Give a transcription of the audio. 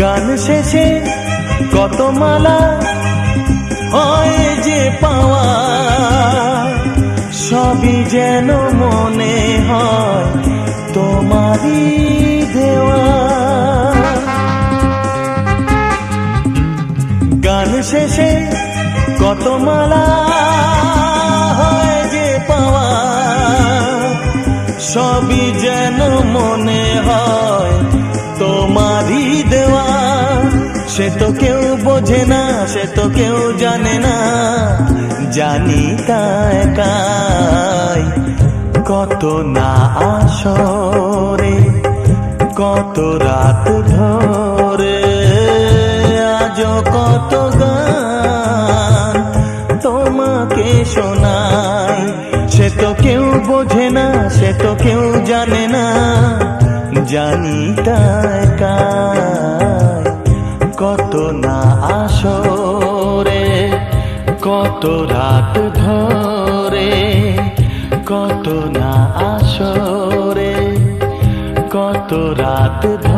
গান শেষে কত মালা হয় যে পাওয়া, সবই যেন মনে হয় তোমারই দেওয়া। গান শেষে কত মালা হয় যে পাওয়া, সবই যেন মনে হয় তোমারই দেওয়া। সে তো কেউ বোঝে না, সে তো কেউ জানে না, জানি তাই একাই। কত না আসরে, কত রাত ধরে, আজও কত গান তোমাকে শোনাই। সে তো কেউ বোঝে না, সে তো কেউ জানে না, জানি তাই একাই। কত না আসরে, কত রাত ধরে, কত না আসরে, কত রাত ধরে।